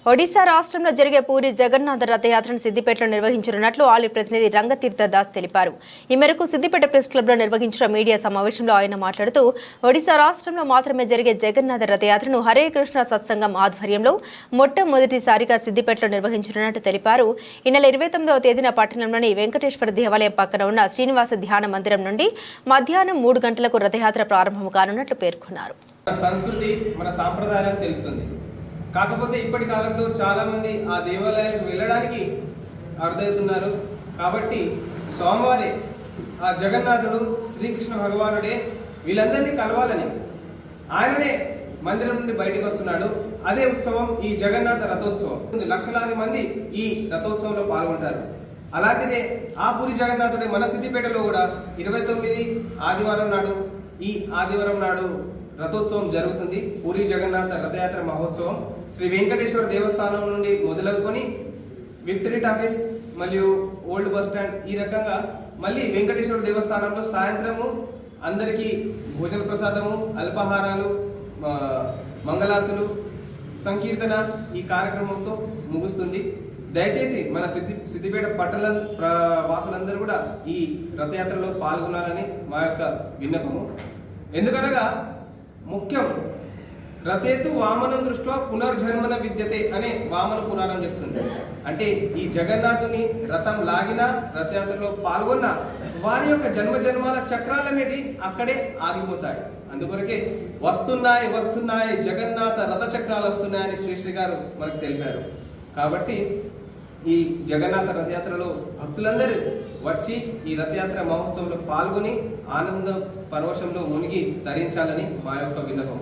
ఒడిశా రాష్ట్రంలో జరిగే పూరి జగన్నాథ రథయాత్రను సిద్దిపేటలో నిర్వహించనున్నట్లు ఆలయ ప్రతినిధి రంగతీర్థ దాస్ తెలిపారు. ఈ మేరకు సిద్దిపేట ప్రెస్ క్లబ్లో నిర్వహించిన మీడియా సమావేశంలో ఆయన మాట్లాడుతూ ఒడిశా రాష్ట్రంలో మాత్రమే జరిగే జగన్నాథ రథయాత్రను హరే కృష్ణ సత్సంగం ఆధ్వర్యంలో మొట్టమొదటిసారిగా సిద్దిపేటలో నిర్వహించనున్నట్టు తెలిపారు. ఈ నెల 29వ తేదీన పట్టణంలోని వెంకటేశ్వర దేవాలయం పక్కన ఉన్న శ్రీనివాస ధ్యాన మందిరం నుండి మధ్యాహ్నం 3 గంటలకు రథయాత్ర ప్రారంభం కానున్నట్లు పేర్కొన్నారు. సంస్కృతి మన సాంప్రదాయాలను తెలుపుతుంది. కాకపోతే ఇప్పటి కాలంలో చాలా మంది ఆ దేవాలయాలకు వెళ్ళడానికి అర్థమవుతున్నారు. కాబట్టి సోమవారే ఆ జగన్నాథుడు శ్రీకృష్ణ భగవానుడే వీళ్ళందరినీ కలవాలని ఆయననే మందిరం నుండి బయటకు వస్తున్నాడు. అదే ఉత్సవం ఈ జగన్నాథ రథోత్సవం. లక్షలాది మంది ఈ రథోత్సవంలో పాల్గొంటారు. అలాంటిదే ఆ పూరి జగన్నాథుడే మన సిద్దిపేటలో కూడా 29 ఆదివారం నాడు ఈ ఆదివారం నాడు రథోత్సవం జరుగుతుంది. పూరి జగన్నాథ రథయాత్ర మహోత్సవం శ్రీ వెంకటేశ్వర దేవస్థానం నుండి మొదలుకొని విక్టరీ టాకీస్ మరియు ఓల్డ్ బస్ స్టాండ్ ఈ రకంగా మళ్ళీ వెంకటేశ్వర దేవస్థానంలో సాయంత్రము అందరికీ భోజన ప్రసాదము, అల్పాహారాలు, మంగళార్తులు, సంకీర్తన ఈ కార్యక్రమంతో ముగుస్తుంది. దయచేసి మన సిద్దిపేట పట్టణ వాసులందరూ కూడా ఈ రథయాత్రలో పాల్గొనాలని మా యొక్క విన్నపము. ఎందుకనగా ముఖ్యం రథేతు వామనం దృష్ట్యా పునర్జన్మన విద్యతే అనే వామన పురాణం చెప్తుంది. అంటే ఈ జగన్నాథుని రథం లాగిన రథయాత్రలో పాల్గొన్న వారి యొక్క జన్మజన్మాల చక్రాలనేటి అక్కడే ఆగిపోతాయి. అందుకొరకే వస్తున్నాయి జగన్నాథ రథ చక్రాలు వస్తున్నాయని శ్రీశ్రీ గారు మనకు తెలిపారు. కాబట్టి ఈ జగన్నాథ రథయాత్రలో భక్తులందరూ వచ్చి ఈ రథయాత్ర మహోత్సవంలో పాల్గొని ఆనంద పరవశంలో మునిగి తరించాలని మా యొక్క విన్నపం.